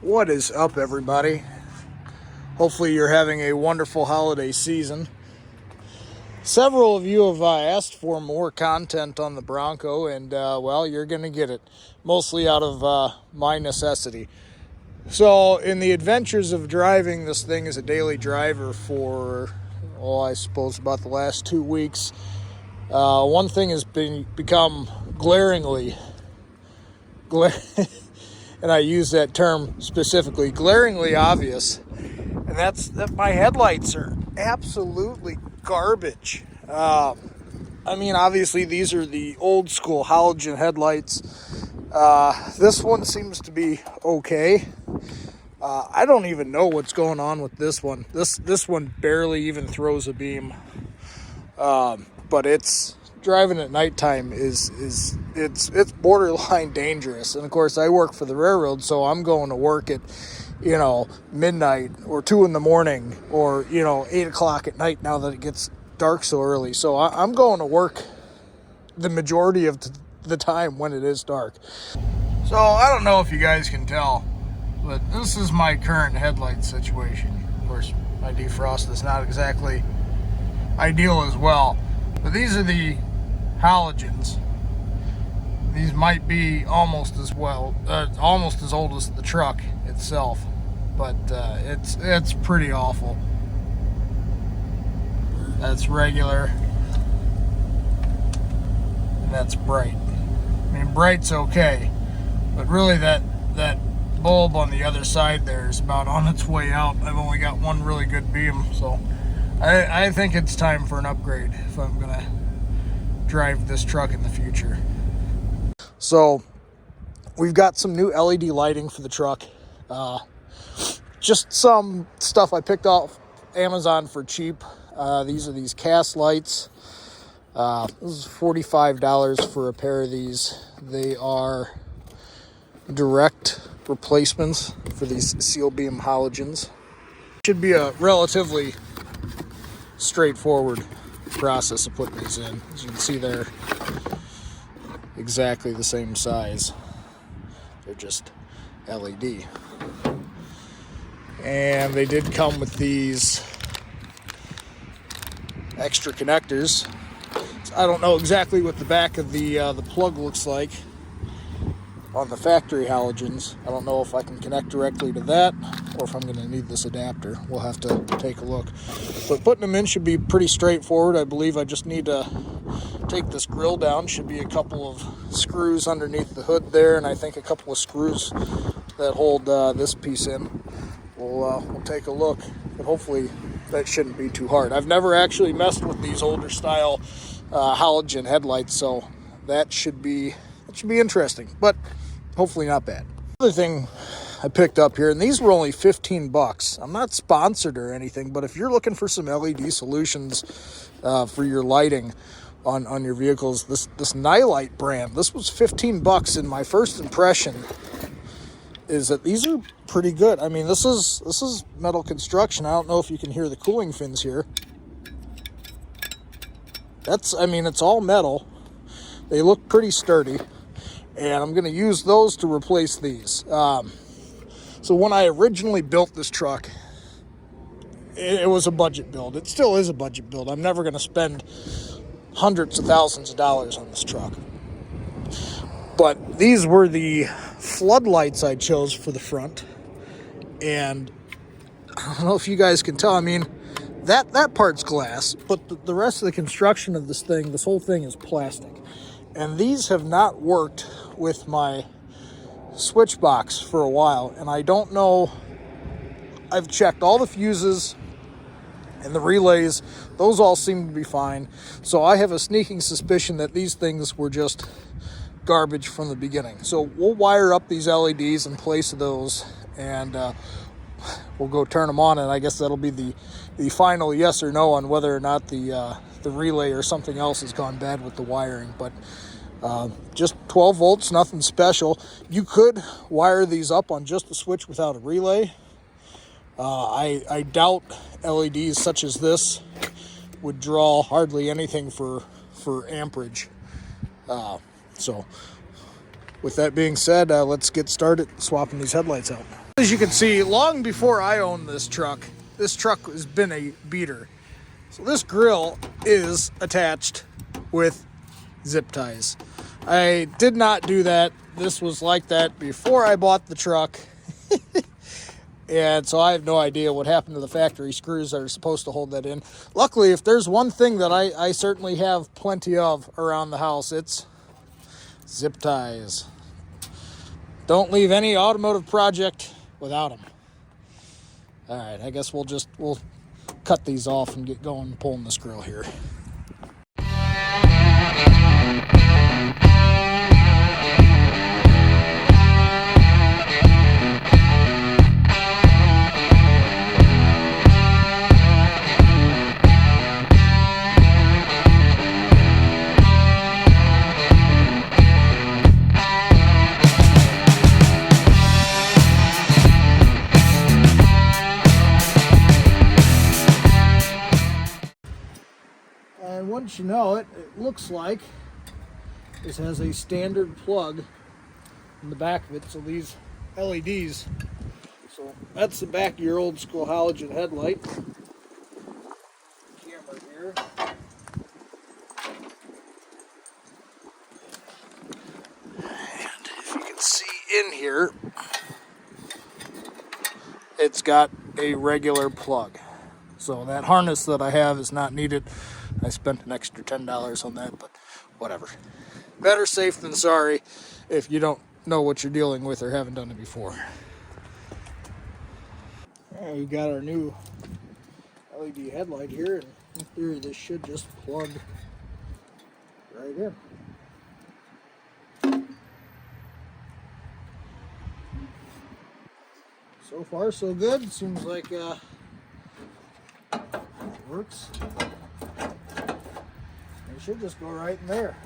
What is up, everybody? Hopefully you're having a wonderful holiday season. Several of you have asked for more content on the Bronco, and well, you're going to get it, mostly out of my necessity. So in the adventures of driving this thing as a daily driver for, I suppose about the last 2 weeks, one thing has become glaringly and I use that term specifically, glaringly obvious, and that's that my headlights are absolutely garbage. I mean, obviously these are the old school halogen headlights. This one seems to be okay. I don't even know what's going on with this one. This one barely even throws a beam. But it's driving at nighttime is borderline dangerous. And of course, I work for the railroad, so I'm going to work at midnight or 2 in the morning or 8 o'clock at night now that it gets dark so early. So I'm going to work the majority of the time when it is dark. So I don't know if you guys can tell, but this is my current headlight situation. Of course, my defrost is not exactly ideal as well. But these are the halogens. These might be almost as old as the truck itself, but it's pretty awful. That's regular, and that's bright. I mean, bright's okay, but really that bulb on the other side there is about on its way out. I've only got one really good beam, so I think it's time for an upgrade if I'm gonna drive this truck in the future. So we've got some new LED lighting for the truck. Just some stuff I picked off Amazon for cheap. These are these cast lights. This is $45 for a pair of these. They are direct replacements for these seal beam halogens. Should be a relatively straightforward process of putting these in. As you can see, they're exactly the same size. They're just LED. And they did come with these extra connectors. So I don't know exactly what the back of the plug looks like on the factory halogens. I don't know if I can connect directly to that or if I'm going to need this adapter. We'll have to take a look. But putting them in should be pretty straightforward. I believe I just need to take this grill down. Should be a couple of screws underneath the hood there, and I think a couple of screws that hold this piece in. We'll take a look, but hopefully that shouldn't be too hard. I've never actually messed with these older style halogen headlights, so that should be interesting, but hopefully not bad. Another thing I picked up here, and these were only $15. I'm not sponsored or anything, but if you're looking for some LED solutions for your lighting on your vehicles, this Nightlight brand, this was $15, and my first impression is that these are pretty good. I mean, this is metal construction. I don't know if you can hear the cooling fins here. It's all metal. They look pretty sturdy, and I'm going to use those to replace these. So when I originally built this truck, it was a budget build. It still is a budget build. I'm never going to spend hundreds of thousands of dollars on this truck. But these were the floodlights I chose for the front. And I don't know if you guys can tell. I mean, that part's glass, but the rest of the construction of this whole thing is plastic. And these have not worked with my switch box for a while. And I don't know, I've checked all the fuses and the relays. Those all seem to be fine. So I have a sneaking suspicion that these things were just garbage from the beginning. So we'll wire up these LEDs in place of those, and we'll go turn them on, and I guess that'll be the final yes or no on whether or not the relay or something else has gone bad with the wiring. But just 12 volts, nothing special. You could wire these up on just the switch without a relay. I doubt LEDs such as this would draw hardly anything for amperage. So with that being said, let's get started swapping these headlights out. As you can see, long before I owned this truck has been a beater. So this grill is attached with zip ties. I did not do that. This was like that before I bought the truck. And so I have no idea what happened to the factory screws that are supposed to hold that in. Luckily, if there's one thing that I certainly have plenty of around the house, it's zip ties. Don't leave any automotive project without them. All right, I guess we'll cut these off and get going pulling this grill here. And once you know it, it looks like this has a standard plug in the back of it. So these LEDs, so that's the back of your old school halogen headlight. Camera here. And if you can see in here, it's got a regular plug. So that harness that I have is not needed. I spent an extra $10 on that, but whatever. Better safe than sorry if you don't know what you're dealing with or haven't done it before. Right, we got our new LED headlight here, and in theory this should just plug right in. So far so good. Seems like it works. It should just go right in there.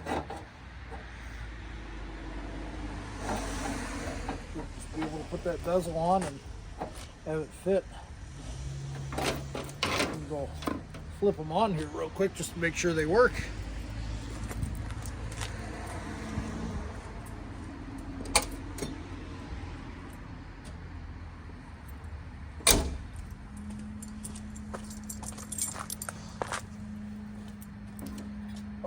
Should just be able to put that bezel on and have it fit. Go flip them on here real quick just to make sure they work.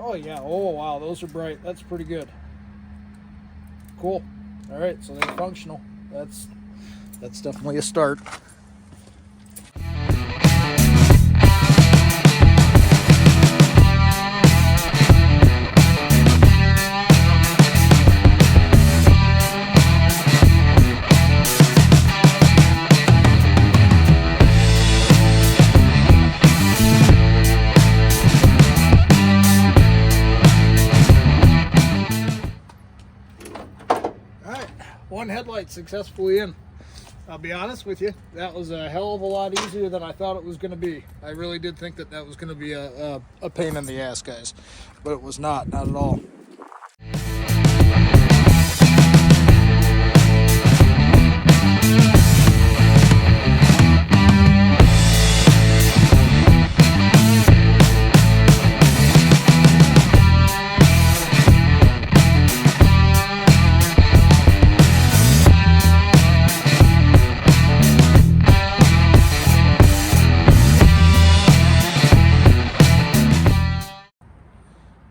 Oh yeah, oh wow, those are bright. That's pretty good. Cool. All right, so they're functional. That's definitely a start. One headlight successfully in. I'll be honest with you, that was a hell of a lot easier than I thought it was going to be. I really did think that was going to be a pain in the ass, guys, but it was not at all.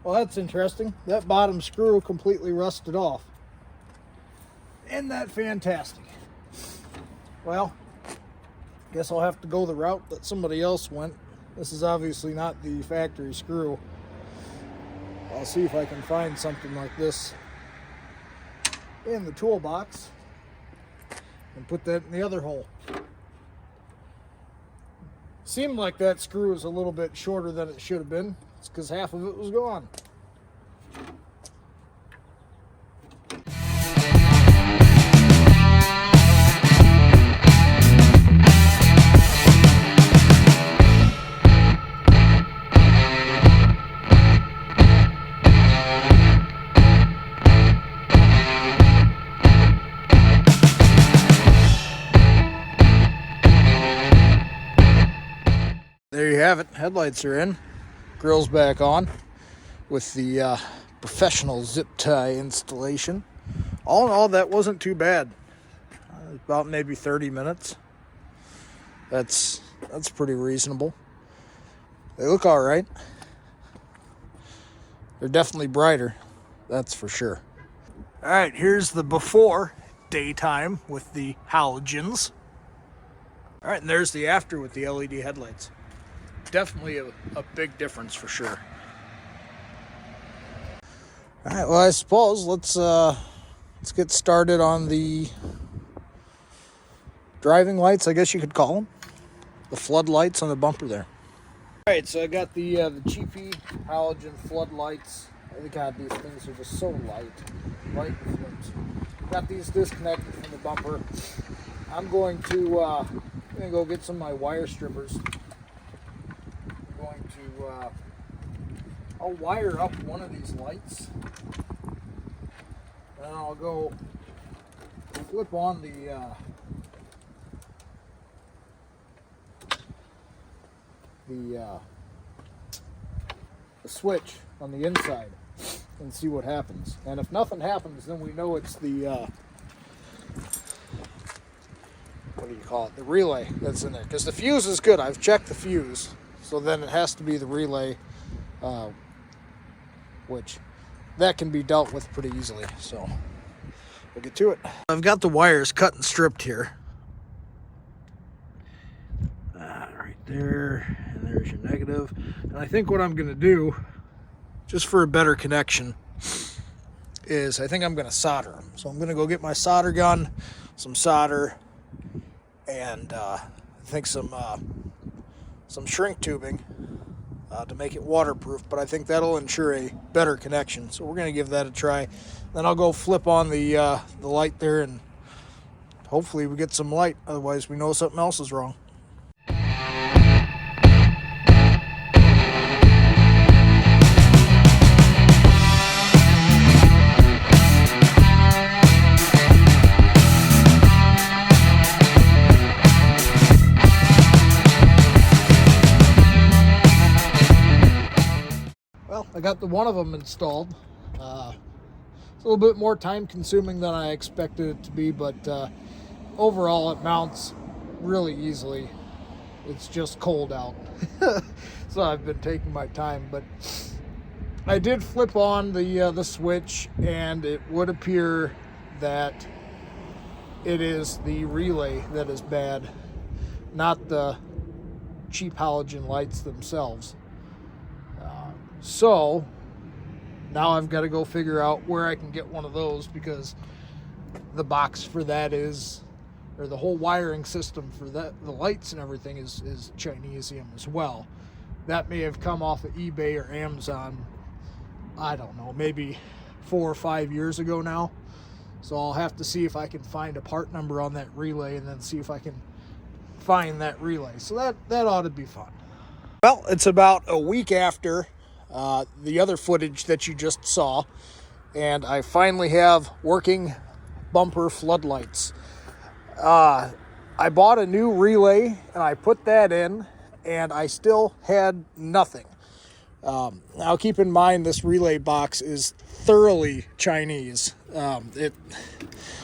Well, that's interesting. That bottom screw completely rusted off. Isn't that fantastic? Well, guess I'll have to go the route that somebody else went. This is obviously not the factory screw. I'll see if I can find something like this in the toolbox and put that in the other hole. Seemed like that screw is a little bit shorter than it should have been. It's because half of it was gone. There you have it. Headlights are in. Grill's back on with the professional zip tie installation. All in all, that wasn't too bad. about maybe 30 minutes. That's pretty reasonable. They look all right. They're definitely brighter, that's for sure. All right, here's the before daytime with the halogens. All right, and there's the after with the LED headlights. Definitely a big difference for sure. All right, well, I suppose let's get started on the driving lights, I guess you could call them. The floodlights on the bumper there. All right, so I got the cheapy halogen floodlights. God, these things are just so light and flips. Got these disconnected from the bumper. I'm going to go get some of my wire strippers. I'm going to I'll wire up one of these lights, and I'll go flip on the switch on the inside and see what happens. And if nothing happens, then we know it's the what do you call it? The relay that's in there. Because the fuse is good. I've checked the fuse, so then it has to be the relay, which that can be dealt with pretty easily. So we'll get to it. I've got the wires cut and stripped here. Right there, and there's your negative. And I think what I'm going to do, just for a better connection, is I think I'm going to solder them. So I'm going to go get my solder gun, some solder, and I think some shrink tubing to make it waterproof. But I think that'll ensure a better connection. So we're going to give that a try. Then I'll go flip on the light there, and hopefully we get some light. Otherwise, we know something else is wrong. I got one of them installed. It's a little bit more time consuming than I expected it to be, but overall it mounts really easily. It's just cold out. So I've been taking my time, but I did flip on the switch, and it would appear that it is the relay that is bad, not the cheap halogen lights themselves. So now I've got to go figure out where I can get one of those, because the box for that is, or the whole wiring system for that, the lights and everything is Chinesium as well. That may have come off of eBay or Amazon, I don't know, maybe 4 or 5 years ago now. So I'll have to see if I can find a part number on that relay, and then see if I can find that relay. So that ought to be fun. Well, it's about a week after the other footage that you just saw, and I finally have working bumper floodlights. I bought a new relay, and I put that in, and I still had nothing. Now keep in mind, this relay box is thoroughly Chinese. It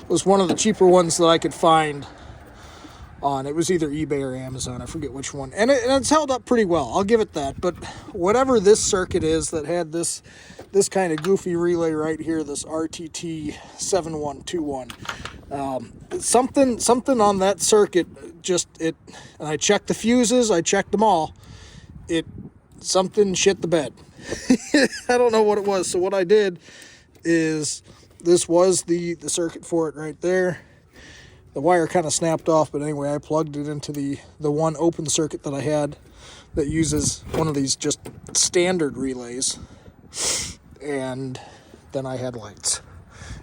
was one of the cheaper ones that I could find on, it was either eBay or Amazon, I forget which one, and it's held up pretty well, I'll give it that. But whatever this circuit is that had this kind of goofy relay right here, this RTT 7121, something on that circuit, and I checked the fuses, I checked them all, something shit the bed. I don't know what it was. So what I did is, this was the circuit for it right there. The wire kind of snapped off, but anyway, I plugged it into the one open circuit that I had that uses one of these just standard relays, and then I had lights.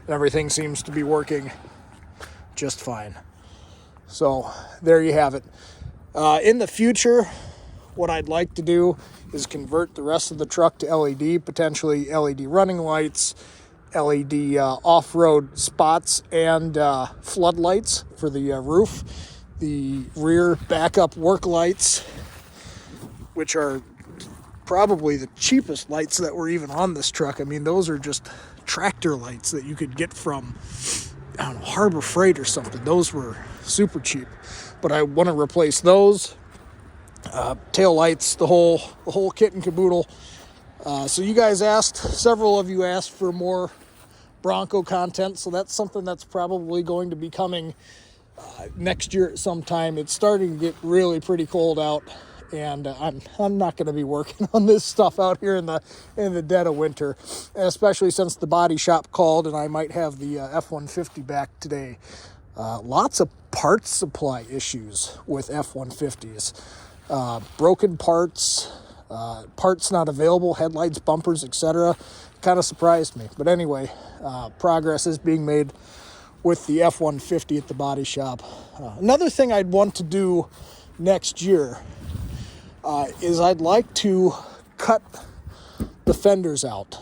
And everything seems to be working just fine. So there you have it. In the future, what I'd like to do is convert the rest of the truck to LED, potentially LED running lights, LED off-road spots, and floodlights for the roof. The rear backup work lights, which are probably the cheapest lights that were even on this truck. I mean, those are just tractor lights that you could get from, I don't know, Harbor Freight or something. Those were super cheap, but I want to replace those. Tail lights, the whole kit and caboodle. So you guys asked, several of you asked for more Bronco content, so that's something that's probably going to be coming next year at some time. It's starting to get really pretty cold out, and I'm not going to be working on this stuff out here in the dead of winter, especially since the body shop called and I might have the F-150 back today. Lots of parts supply issues with F-150s. Broken parts, parts not available, headlights, bumpers, etc. Kind of surprised me. But anyway, progress is being made with the F-150 at the body shop. Another thing I'd want to do next year is I'd like to cut the fenders out.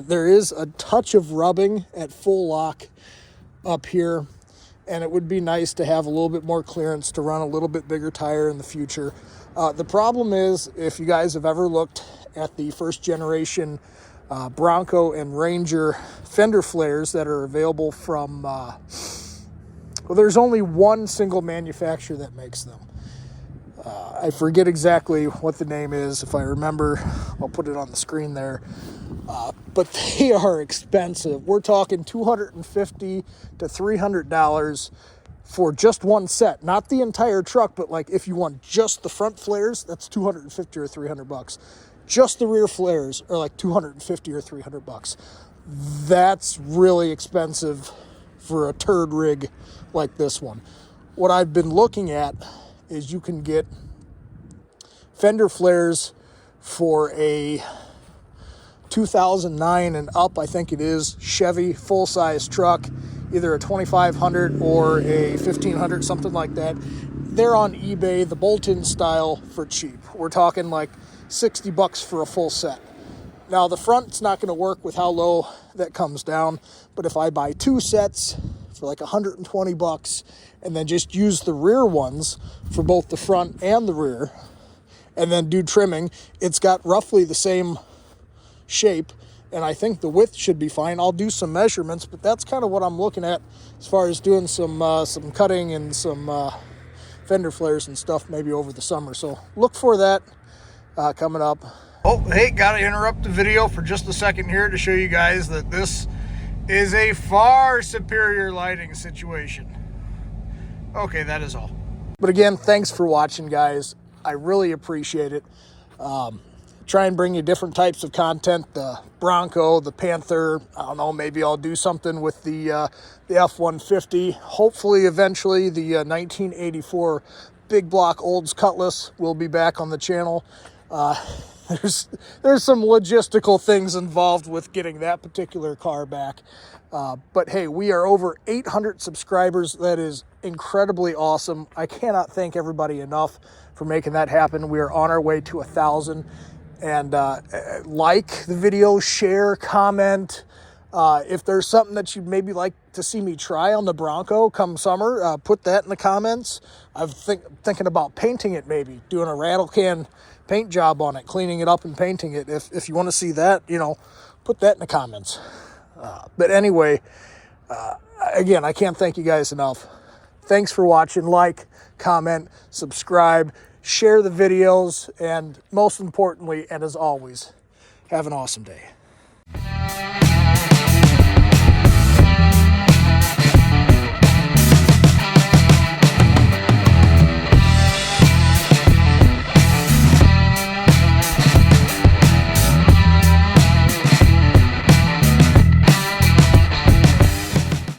There is a touch of rubbing at full lock up here, and it would be nice to have a little bit more clearance to run a little bit bigger tire in the future. The problem is, if you guys have ever looked at the first generation Bronco and Ranger fender flares that are available from, well, there's only one single manufacturer that makes them. I forget exactly what the name is. If I remember, I'll put it on the screen there. But they are expensive. We're talking $250 to $300 for just one set, not the entire truck, but like if you want just the front flares, that's $250 or $300. Just the rear flares are like $250 or $300. That's really expensive for a turd rig like this one. What I've been looking at is you can get fender flares for a 2009 and up, I think it is, Chevy full-size truck, either a 2500 or a 1500, something like that. They're on eBay, the bolt-in style, for cheap. We're talking like $60 for a full set. Now the front's not going to work with how low that comes down, but if I buy two sets for like $120 and then just use the rear ones for both the front and the rear and then do trimming, it's got roughly the same shape, and I think the width should be fine. I'll do some measurements, but that's kind of what I'm looking at as far as doing some cutting and some fender flares and stuff maybe over the summer. So look for that coming up. Oh, hey, gotta interrupt the video for just a second here to show you guys that this is a far superior lighting situation. Okay, that is all. But again, thanks for watching, guys. I really appreciate it. Try and bring you different types of content. The Bronco, the Panther, I don't know, maybe I'll do something with the F-150. Hopefully, eventually, the 1984 Big Block Olds Cutlass will be back on the channel. There's some logistical things involved with getting that particular car back. But hey, we are over 800 subscribers. That is incredibly awesome. I cannot thank everybody enough for making that happen. We are on our way to 1,000. And like the video, share, comment. If there's something that you'd maybe like to see me try on the Bronco come summer, put that in the comments. I'm thinking about painting it, maybe doing a rattle can paint job on it, cleaning it up and painting it. If you want to see that, you know, put that in the comments. But anyway, again, I can't thank you guys enough. Thanks for watching. Like, comment, subscribe, share the videos, and most importantly, and as always, have an awesome day.